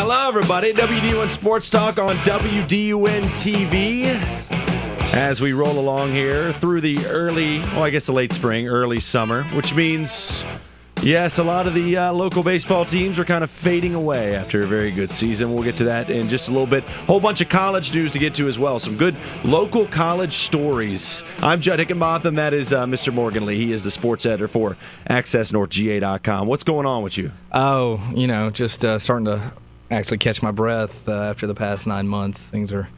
Hello, everybody. WDUN Sports Talk on WDUN TV. As we roll along here through the the late spring, early summer, which means, yes, a lot of the local baseball teams are kind of fading away after a very good season. We'll get to that in just a little bit. Whole bunch of college news to get to as well. Some good local college stories. I'm Judd Hickenbotham. That is Mr. Morgan Lee. He is the sports editor for AccessNorthGA.com. What's going on with you? Oh, just starting to actually catch my breath after the past 9 months. Things are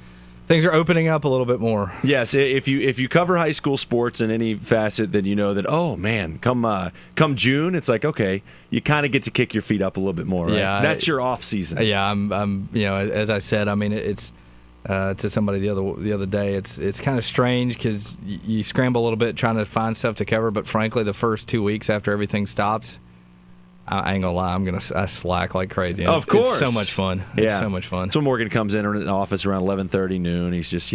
opening up a little bit more. Yes, if you cover high school sports in any facet, then you know that, oh man, come June, it's like, okay, you kind of get to kick your feet up a little bit more, right? Yeah, that's your off season. Yeah, I'm as I said, I mean, it's to somebody the other day, it's kind of strange because you scramble a little bit trying to find stuff to cover, but frankly, the first 2 weeks after everything stops, I ain't gonna lie, I slack like crazy. Of course. It's so much fun. It's so much fun. So Morgan comes in the office around 11:30 noon. He's just,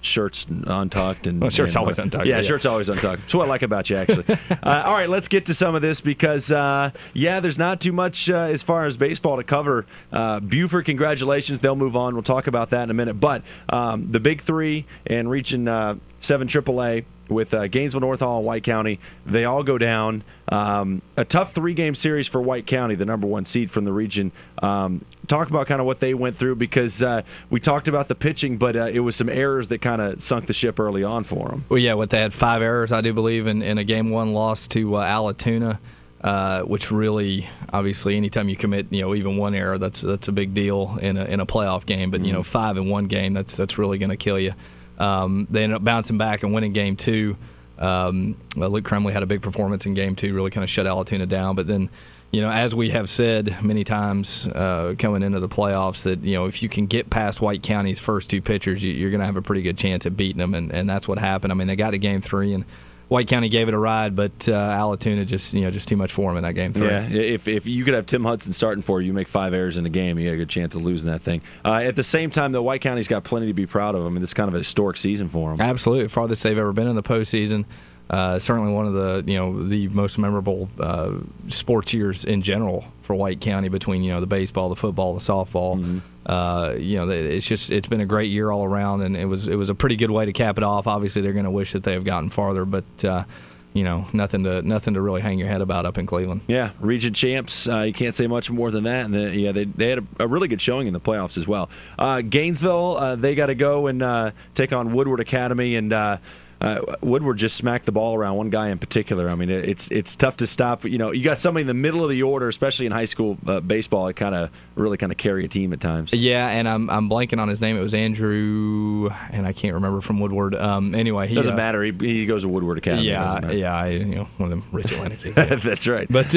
shirts untucked. Shirt's always untucked. Yeah, shirt's always untucked. That's what I like about you, actually. All right, let's get to some of this because, there's not too much as far as baseball to cover. Buford, congratulations. They'll move on. We'll talk about that in a minute. But the Big Three and Region 7 AAA with Gainesville, North Hall, and White County, they all go down. A tough 3-game series for White County, the number 1 seed from the region. Talk about kind of what they went through because we talked about the pitching, but it was some errors that kind of sunk the ship early on for them. Well, yeah, they had 5 errors, I do believe, in a Game 1 loss to Alatoona, which really, obviously, anytime you commit, even 1 error, that's a big deal in a playoff game. But 5 in 1 game, that's really going to kill you. They ended up bouncing back and winning Game 2. Luke Kremley had a big performance in Game 2, really kind of shut Alatoona down. But then, as we have said many times coming into the playoffs, that if you can get past White County's first 2 pitchers, you're going to have a pretty good chance at beating them, and that's what happened. I mean, they got to Game 3, and White County gave it a ride, but Alatoona just too much for him in that Game 3. Yeah, if you could have Tim Hudson starting for you, make 5 errors in a game, you got a good chance of losing that thing. At the same time, though, White County's got plenty to be proud of. I mean, this is kind of a historic season for them. Absolutely, farthest they've ever been in the postseason. Certainly one of the most memorable sports years in general for White County between the baseball, the football, the softball. Mm-hmm. It's been a great year all around, and it was a pretty good way to cap it off. Obviously, they're going to wish that they have gotten farther, but nothing to really hang your head about up in Cleveland. Yeah, region champs. You can't say much more than that. And they had a really good showing in the playoffs as well. Gainesville, they got to go and take on Woodward Academy, and Woodward just smacked the ball around, one guy in particular. I mean, it's tough to stop. You got somebody in the middle of the order, especially in high school baseball. It really carry a team at times. Yeah, and I'm blanking on his name. It was Andrew, and I can't remember from Woodward. Anyway, he doesn't matter. He goes to Woodward Academy. Yeah, one of them rich Atlanta kids. That's right. But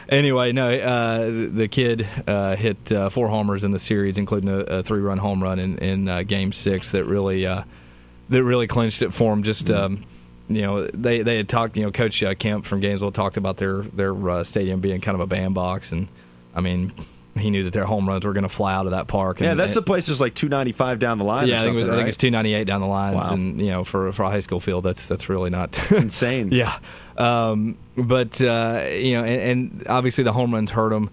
anyway, no, the kid hit 4 homers in the series, including a 3-run home run in Game 6 that really clinched it for him. Just they had talked. Coach Kemp from Gainesville talked about their stadium being kind of a bandbox, and I mean, he knew that their home runs were going to fly out of that park. And, that's the place just like 295 down the line. Yeah, I think it's 298 down the lines. Wow. And for a high school field, that's really not. It's insane. Yeah, but and obviously the home runs hurt them.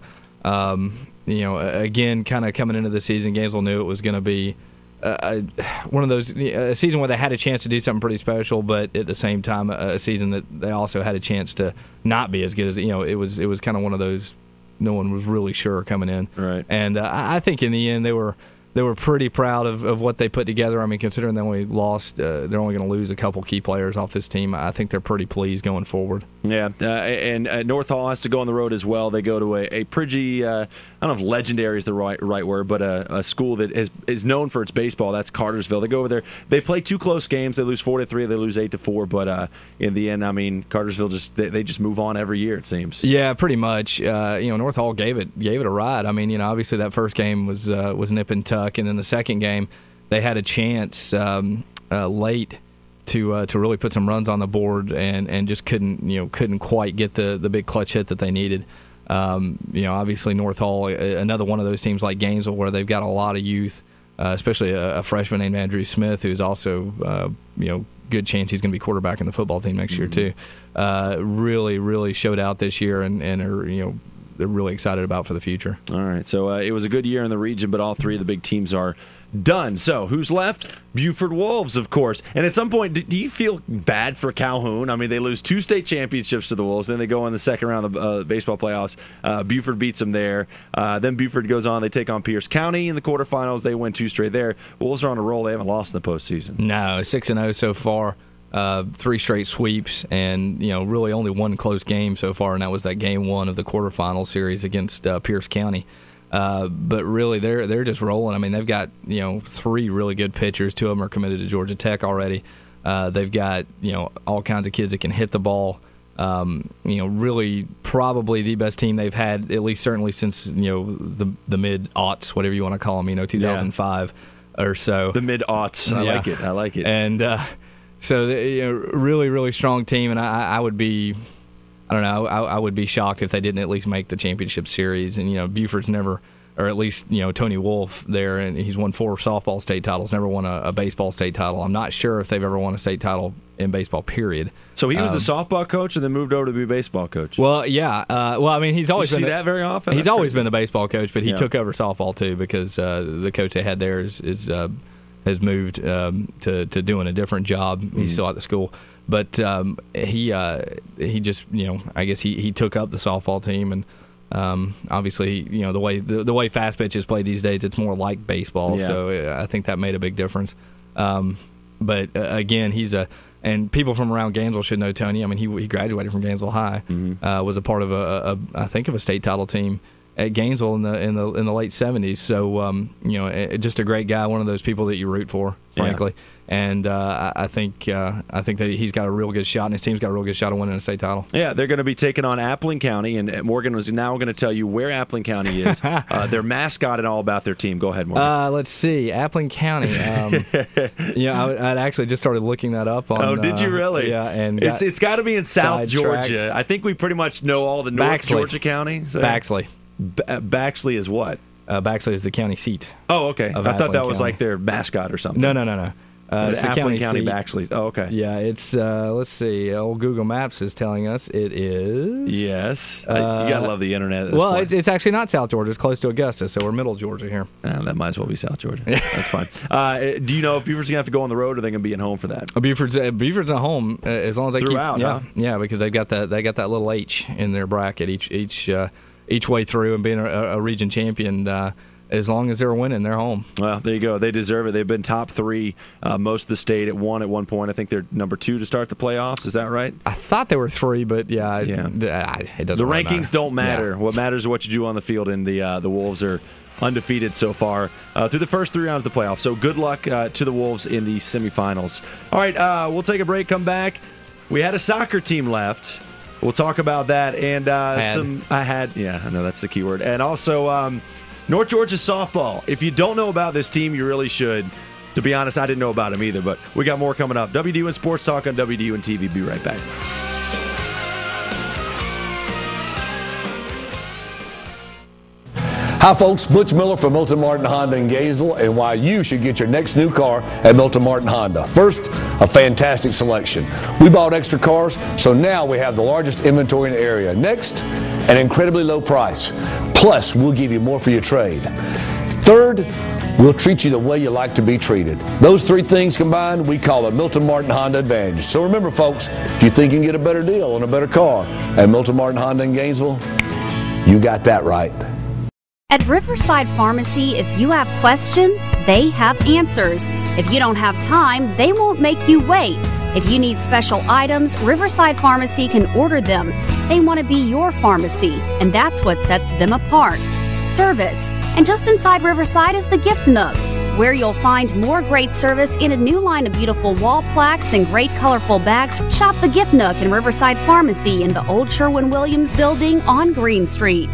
Again, kind of coming into the season, Gainesville knew it was going to be one of those a season where they had a chance to do something pretty special, but at the same time a season that they also had a chance to not be as good as it was kind of one of those no one was really sure coming in. Right. And I think in the end they were pretty proud of what they put together. I mean, considering they only lost, they're only going to lose a couple key players off this team. I think they're pretty pleased going forward. Yeah, and North Hall has to go on the road as well. They go to a pretty, I don't know if legendary is the right word, but a school that is known for its baseball. That's Cartersville. They go over there. They play 2 close games. They lose 4-3. They lose 8-4. But in the end, I mean, Cartersville they just move on every year. It seems. Yeah, pretty much. North Hall gave it a ride. I mean, obviously that first game was nip and tuck, and then the second game they had a chance late to really put some runs on the board and just couldn't quite get the big clutch hit that they needed. Obviously North Hall, another one of those teams like Gainesville where they've got a lot of youth, especially a freshman named Andrew Smith, who's also good chance he's going to be quarterback in the football team next year too. Really showed out this year and are they're really excited about for the future. All right, so it was a good year in the region, but all three of the big teams are done. So who's left? Buford Wolves, of course. And at some point, do you feel bad for Calhoun? I mean, they lose 2 state championships to the Wolves, then they go in the second round of the baseball playoffs. Buford beats them there. Then Buford goes on. They take on Pierce County in the quarterfinals. They win 2 straight there. Wolves are on a roll. They haven't lost in the postseason. No, 6-0 so far. 3 straight sweeps, and really only one close game so far, and that was that game 1 of the quarterfinal series against Pierce County. But really, they're just rolling. I mean, they've got 3 really good pitchers. 2 of them are committed to Georgia Tech already. They've got all kinds of kids that can hit the ball. Really probably the best team they've had, at least certainly since the mid-aughts, whatever you want to call them. 2005 or so. The mid-aughts. I like it. And so really, really strong team. And I would be. I don't know. I would be shocked if they didn't at least make the championship series. And Buford's never, or at least Tony Wolf there, and he's won 4 softball state titles. Never won a baseball state title. I'm not sure if they've ever won a state title in baseball. Period. So he was the softball coach, and then moved over to be a baseball coach. Well, yeah. I mean, he's always been that very often. He's always been the baseball coach, but he took over softball too because the coach they had there has moved to doing a different job. He's still at the school. But he just I guess he took up the softball team, and obviously the way fast pitch is played these days, it's more like baseball. Yeah. So I think that made a big difference. But again, and people from around Gainesville should know Tony. I mean, he graduated from Gainesville High, was a part of a state title team at Gainesville in the late 70s. So just a great guy, one of those people that you root for, frankly. Yeah. And I think that he's got a real good shot, and his team's got a real good shot of winning a state title. Yeah, they're going to be taking on Appling County, and Morgan was now going to tell you where Appling County is, their mascot, and all about their team. Go ahead, Morgan. Let's see, Appling County. I'd actually just started looking that up. Oh, did you really? Yeah, and it's got to be in South Georgia. I think we pretty much know all the North Georgia counties. Baxley. Baxley is what? Baxley is the county seat. Oh, okay. I thought that was like their mascot or something. No. It's the Appling County Baxley. Oh, okay. Yeah, it's, let's see, old Google Maps is telling us it is. Yes. You got to love the internet at this point. It's actually not South Georgia. It's close to Augusta, so we're middle Georgia here. That might as well be South Georgia. That's fine. Do you know if Buford's going to have to go on the road, or are they going to be at home for that? Buford's at home as long as they Throughout, keep. Huh? Yeah, because they got that little H in their bracket each way through, and being a region champion. As long as they're winning, they're home. Well, there you go. They deserve it. They've been top 3 most of the state at one point. I think they're number 2 to start the playoffs. Is that right? I thought they were 3, but it doesn't. The really rankings matter. Don't matter. Yeah. What matters is what you do on the field, and the Wolves are undefeated so far through the first 3 rounds of the playoffs. So good luck to the Wolves in the semifinals. All right, we'll take a break. Come back. We had a soccer team left. We'll talk about that and I know that's the key word, and also. North Georgia softball. If you don't know about this team, you really should. To be honest, I didn't know about them either, but we got more coming up. WDUN Sports Talk on WDUN TV. Be right back. Hi, folks. Butch Miller from Milton Martin Honda in Gainesville, and why you should get your next new car at Milton Martin Honda. First, a fantastic selection. We bought extra cars, so now we have the largest inventory in the area. Next, an incredibly low price. Plus, we'll give you more for your trade. Third, we'll treat you the way you like to be treated. Those 3 things combined, we call the Milton Martin Honda Advantage. So remember, folks, if you think you can get a better deal on a better car at Milton Martin Honda in Gainesville, you got that right. At Riverside Pharmacy, if you have questions, they have answers. If you don't have time, they won't make you wait. If you need special items, Riverside Pharmacy can order them. They want to be your pharmacy, and that's what sets them apart. Service. And just inside Riverside is the Gift Nook, where you'll find more great service in a new line of beautiful wall plaques and great colorful bags. Shop the Gift Nook in Riverside Pharmacy in the old Sherwin-Williams building on Green Street.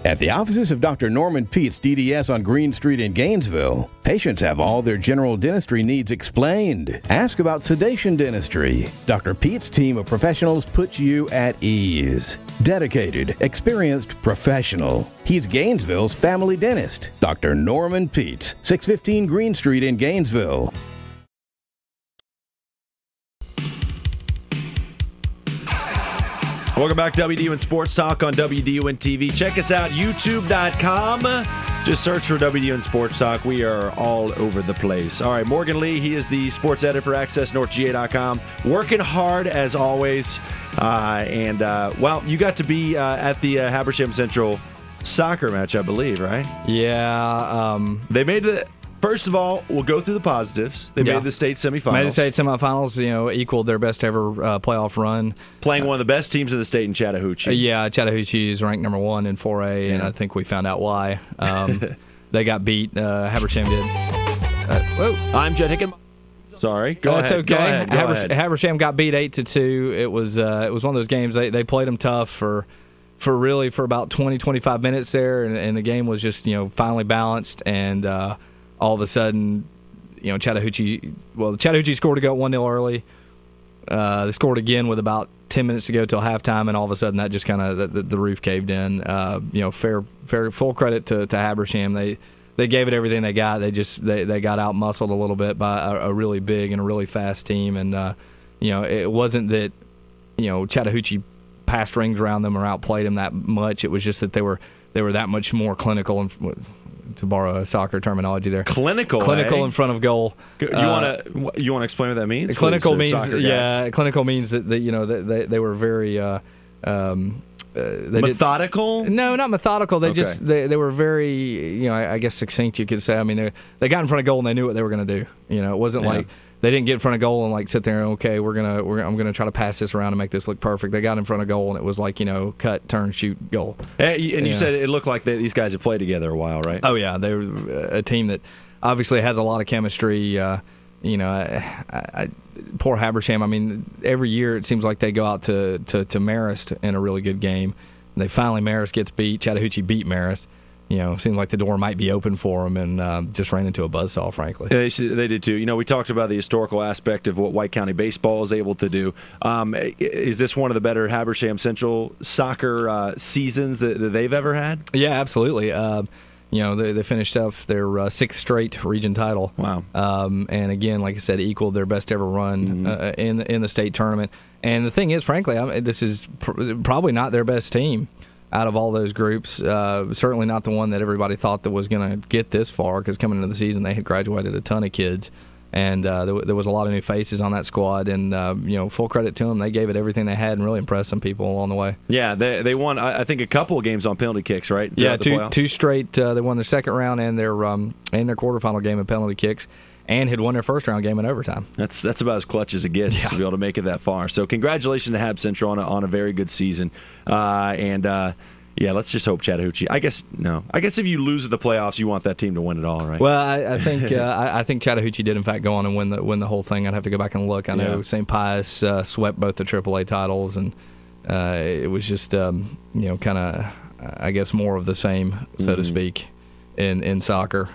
At the offices of Dr. Norman Peets, DDS on Green Street in Gainesville, patients have all their general dentistry needs explained. Ask about sedation dentistry. Dr. Peets' team of professionals puts you at ease. Dedicated, experienced professional. He's Gainesville's family dentist. Dr. Norman Peets, 615 Green Street in Gainesville. Welcome back to WDUN Sports Talk on WDUN TV. Check us out, youtube.com. Just search for WDUN Sports Talk. We are all over the place. All right, Morgan Lee, he is the sports editor for AccessNorthGA.com. Working hard as always. Well, you got to be at the Habersham Central soccer match, I believe, right? Yeah. They made the... First of all, we'll go through the positives. They made the state semifinals. Made the state semifinals, equaled their best ever playoff run. Playing one of the best teams in the state in Chattahoochee. Chattahoochee is ranked number 1 in 4A, and I think we found out why. They got beat. Habersham did. I'm Jed Hicken. Sorry, go ahead. That's okay. Go ahead. Habersham got beat 8-2. It was one of those games. They played them tough for about 20-25 minutes there, and the game was just finally balanced and. All of a sudden, Chattahoochee scored to go 1-0 early. They scored again with about 10 minutes to go till halftime, and all of a sudden that just kind of the roof caved in. Fair full credit to Habersham. They gave it everything they got. They got out muscled a little bit by a really big and a really fast team, and it wasn't that Chattahoochee passed rings around them or outplayed them that much. It was just that they were that much more clinical and. To borrow a soccer terminology there. Clinical in front of goal. You want to explain what that means? Clinical means clinical means that they were very methodical? No, not methodical. They were very I guess succinct, you could say. I mean they got in front of goal and they knew what they were going to do. It wasn't like they didn't get in front of goal and sit there and I'm gonna try to pass this around and make this look perfect. They got in front of goal and it was cut, turn, shoot, goal. And you said it looked like these guys have played together a while, right? Oh yeah, they were a team that obviously has a lot of chemistry. Poor Habersham. I mean, every year it seems like they go out to Marist in a really good game. And Marist gets beat. Chattahoochee beat Marist. Seemed like the door might be open for them, and just ran into a buzzsaw, frankly. They did too. We talked about the historical aspect of what White County baseball is able to do. Is this one of the better Habersham Central soccer seasons that they've ever had? Yeah, absolutely. They finished up their 6th straight region title. Wow. And again, like I said, equaled their best ever run in the state tournament. And the thing is, frankly, this is probably not their best team. Out of all those groups, certainly not the one that everybody thought that was going to get this far, because coming into the season they had graduated a ton of kids, and there was a lot of new faces on that squad, and full credit to them. They gave it everything they had and really impressed some people along the way. Yeah, they won, I think, a couple of games on penalty kicks, right? Yeah, two straight. They won their second round and their quarterfinal game in penalty kicks, and had won their first round game in overtime. That's about as clutch as it gets to be able to make it that far. So congratulations to Hab Central on a very good season. Let's just hope Chattahoochee. I guess if you lose at the playoffs, you want that team to win it all, right? Well, I think I think Chattahoochee did in fact go on and win the whole thing. I'd have to go back and look. I know St. Pius swept both the AAA titles, and it was just kind of I guess more of the same, so to speak. In soccer,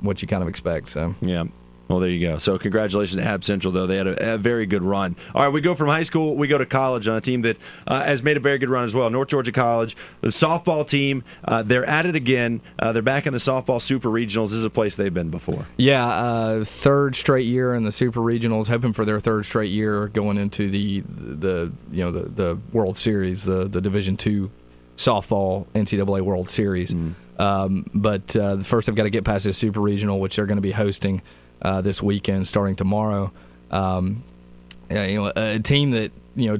what you kind of expect. So yeah. Well, there you go. So congratulations to Hab Central, though. They had a very good run. All right, we go from high school, we go to college on a team that has made a very good run as well. North Georgia College, the softball team, they're at it again. They're back in the softball super regionals. This is a place they've been before. Yeah, third straight year in the super regionals, hoping for their third straight year going into the World Series, the Division II softball NCAA World Series. But first they've got to get past this super regional, which they're going to be hosting this weekend starting tomorrow. A team that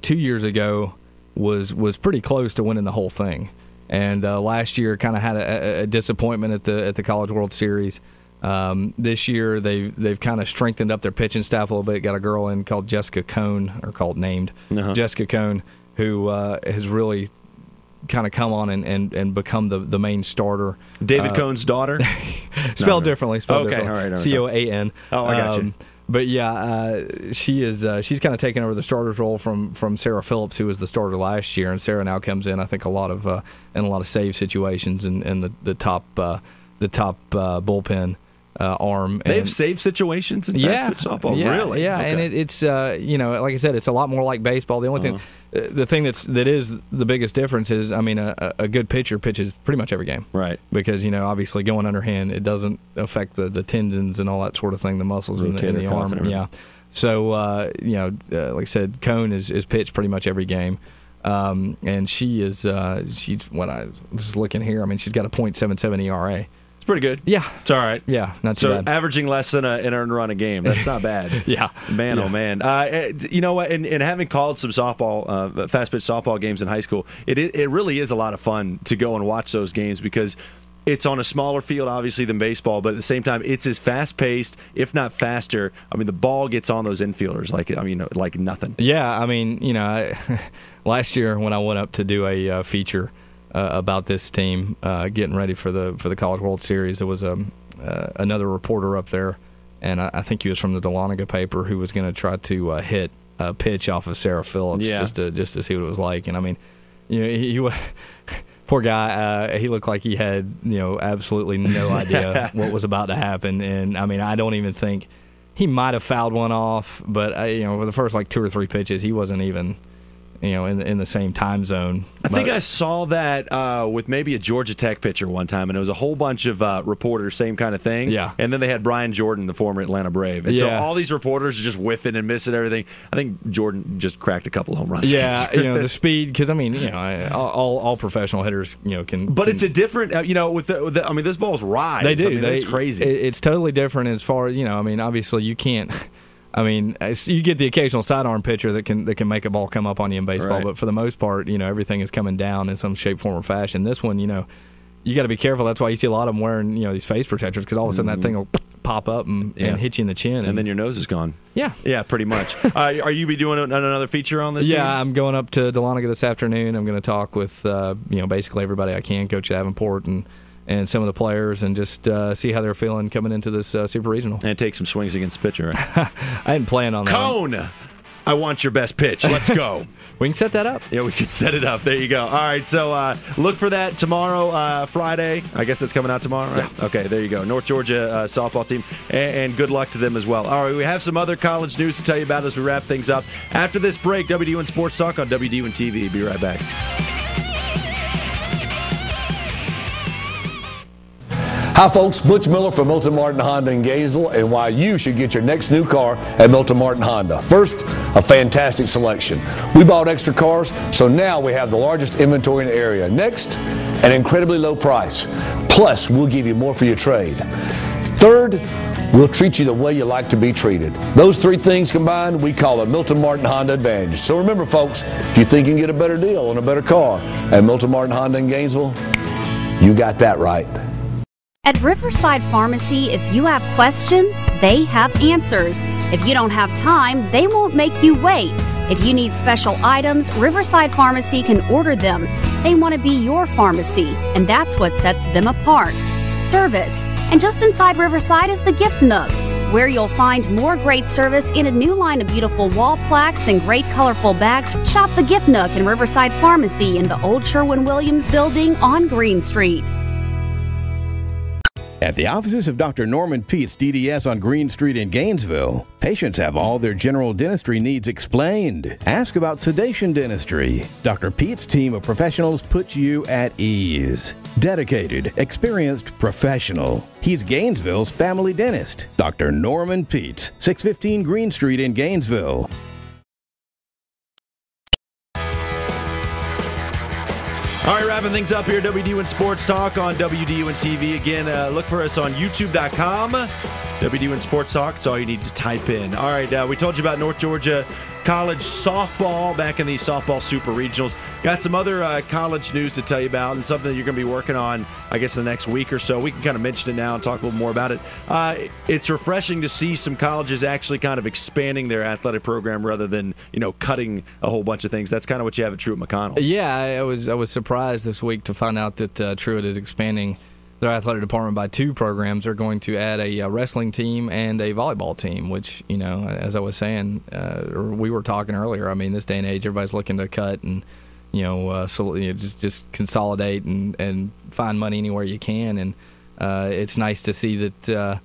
2 years ago was pretty close to winning the whole thing, and last year kind of had a disappointment at the College World Series. This year they've kind of strengthened up their pitching staff a little bit. Got a girl in called Jessica Cohn, or named Jessica Cohn, who has really kind of come on and become the main starter. David Cohn's daughter? Spelled differently. Okay, all right. Coan. Oh, I got you. But yeah, she's kind of taken over the starter's role from Sarah Phillips, who was the starter last year, and Sarah now comes in, I think, in a lot of save situations and the top bullpen arm. They have save situations in fast pitch softball, really? Yeah, okay. And it's like I said, it's a lot more like baseball. The only thing. The thing that is the biggest difference is, I mean, a good pitcher pitches pretty much every game, right? Because obviously going underhand, it doesn't affect the tendons and all that sort of thing, the muscles in the arm. Yeah. So like I said, Cone is pitched pretty much every game. And she's what I was looking here. I mean, she's got a .77 ERA. It's pretty good. Yeah. It's all right. Yeah, not too bad. So averaging less than an earned run a game. That's not bad. Yeah. Man, yeah. oh, man. You know what? And having called some softball, fast-pitch softball games in high school, it really is a lot of fun to go and watch those games because it's on a smaller field, obviously, than baseball, but at the same time, it's as fast-paced, if not faster. I mean, the ball gets on those infielders like nothing. Yeah, I mean, last year when I went up to do a feature about this team getting ready for the College World Series, there was another reporter up there, and I think he was from the Dahlonega paper, who was going to try to hit a pitch off of Sarah Phillips just to see what it was like. And I mean, he poor guy, he looked like he had absolutely no idea what was about to happen. And I mean, I don't even think he might have fouled one off, but for the first 2 or 3 pitches, he wasn't even in the same time zone. I think I saw that with maybe a Georgia Tech pitcher one time, and it was a whole bunch of reporters, same kind of thing. Yeah. And then they had Brian Jordan, the former Atlanta Brave. And so all these reporters are just whiffing and missing everything. I think Jordan just cracked a couple home runs. Yeah, the speed, because I mean, all professional hitters, can. But it's a different, with the I mean, this ball's rise. They do. I mean, it's crazy. It's totally different as far as I mean, obviously you can't. I mean, you get the occasional sidearm pitcher that can make a ball come up on you in baseball, right. But for the most part, everything is coming down in some shape, form, or fashion. This one, you got to be careful. That's why you see a lot of them wearing, these face protectors, because all of a sudden that thing will pop up and hit you in the chin. And then your nose is gone. Yeah. Yeah, pretty much. Are you be doing another feature on this team? Yeah, I'm going up to Dahlonega this afternoon. I'm going to talk with, basically everybody I can, Coach Davenport and some of the players, and just see how they're feeling coming into this Super Regional. And take some swings against the pitcher. Right? I didn't plan on that. Cone! I want your best pitch. Let's go. We can set that up. Yeah, we can set it up. There you go. All right, so look for that tomorrow, Friday. I guess it's coming out tomorrow, right? Yeah. Okay, there you go. North Georgia softball team, and good luck to them as well. All right, we have some other college news to tell you about as we wrap things up. After this break, WDUN Sports Talk on WDUN TV. Be right back. Hi folks, Butch Miller from Milton Martin Honda in Gainesville, and why you should get your next new car at Milton Martin Honda. First, a fantastic selection. We bought extra cars, so now we have the largest inventory in the area. Next, an incredibly low price. Plus, we'll give you more for your trade. Third, we'll treat you the way you like to be treated. Those 3 things combined, we call the Milton Martin Honda Advantage. So remember folks, if you think you can get a better deal on a better car at Milton Martin Honda in Gainesville, you got that right. At Riverside Pharmacy, if you have questions, they have answers. If you don't have time, they won't make you wait. If you need special items, Riverside Pharmacy can order them. They want to be your pharmacy, and that's what sets them apart. Service. And just inside Riverside is the Gift Nook, where you'll find more great service in a new line of beautiful wall plaques and great colorful bags. Shop the Gift Nook in Riverside Pharmacy in the old Sherwin-Williams building on Green Street. At the offices of Dr. Norman Peets, DDS on Green Street in Gainesville, patients have all their general dentistry needs explained. Ask about sedation dentistry. Dr. Peets' team of professionals puts you at ease. Dedicated, experienced, professional. He's Gainesville's family dentist. Dr. Norman Peets, 615 Green Street in Gainesville. All right, wrapping things up here, WDUN Sports Talk on WDUN TV. Again, look for us on YouTube.com. WDUN Sports Talk, it's all you need to type in. All right, we told you about North Georgia college softball back in the softball super regionals. Got some other college news to tell you about, and something that you're going to be working on, I guess, in the next week or so. We can kind of mention it now and talk a little more about it. It's refreshing to see some colleges actually kind of expanding their athletic program rather than, cutting a whole bunch of things. That's kind of what you have at Truett McConnell. Yeah, I was surprised this week to find out that Truett is expanding their athletic department by 2 programs. They're going to add a wrestling team and a volleyball team, which, as I was saying, or we were talking earlier, I mean, this day and age, everybody's looking to cut and, just consolidate and find money anywhere you can. And it's nice to see that,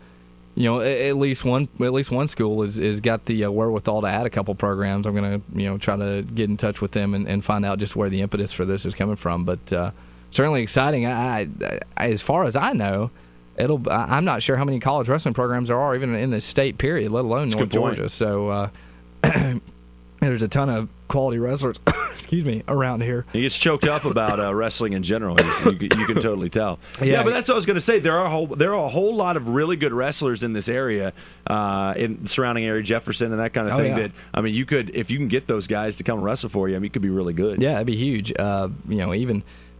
at least one school is got the wherewithal to add a couple programs. I'm going to, try to get in touch with them and find out just where the impetus for this is coming from. But certainly exciting. I as far as I know, I'm not sure how many college wrestling programs there are even in the state period, let alone North Georgia. So there's a ton of quality wrestlers, excuse me, around here. He gets choked up about wrestling in general. You can totally tell. Yeah, but that's what I was going to say. There are a whole lot of really good wrestlers in this area, in the surrounding area, Jefferson and that kind of thing. Yeah. That you could, if you can get those guys to come and wrestle for you, it could be really good. Yeah, it'd be huge. You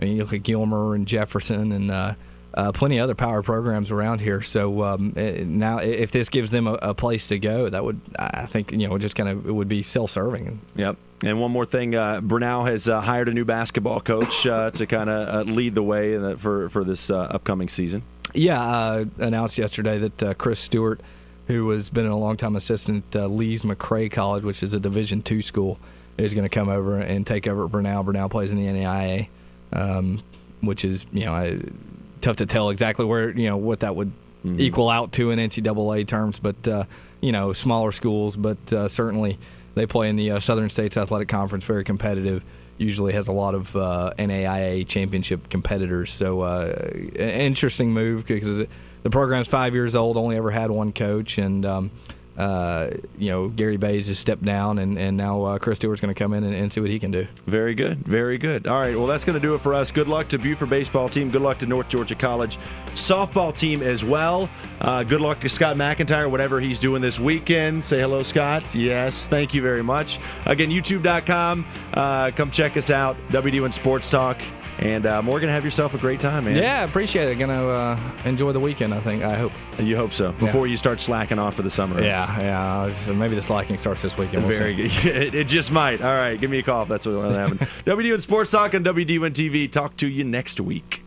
look at Gilmer and Jefferson and plenty of other power programs around here. So now, if this gives them a place to go, that would, I think, just it would be self-serving. Yep. And one more thing, Brenau has hired a new basketball coach to kind of lead the way for this upcoming season. Yeah, announced yesterday that Chris Stewart, who has been a long-time assistant at Lees McRae College, which is a Division II school, is going to come over and take over at Brenau. Brenau plays in the NAIA, which is, tough to tell exactly where, what that would equal out to in NCAA terms, but, smaller schools, but certainly they play in the Southern States Athletic Conference, very competitive, usually has a lot of NAIA championship competitors. So an interesting move because the program's 5 years old, only ever had one coach, and Gary Bays has stepped down, and now Chris Stewart's going to come in and see what he can do. Very good, very good. All right, well, that's going to do it for us. Good luck to Buford baseball team. Good luck to North Georgia College softball team as well. Good luck to Scott McIntyre, whatever he's doing this weekend. Say hello, Scott. Yes, thank you very much. Again, youtube.com. Come check us out, WDUN Sports Talk. And Morgan, have yourself a great time, man. Yeah, appreciate it. Going to enjoy the weekend, I hope. You hope so. Before you start slacking off for the summer. Yeah. So maybe the slacking starts this weekend. Very good. It just might. All right, give me a call if that's what's going to happen. WDUN Sports Talk on WDUN TV. Talk to you next week.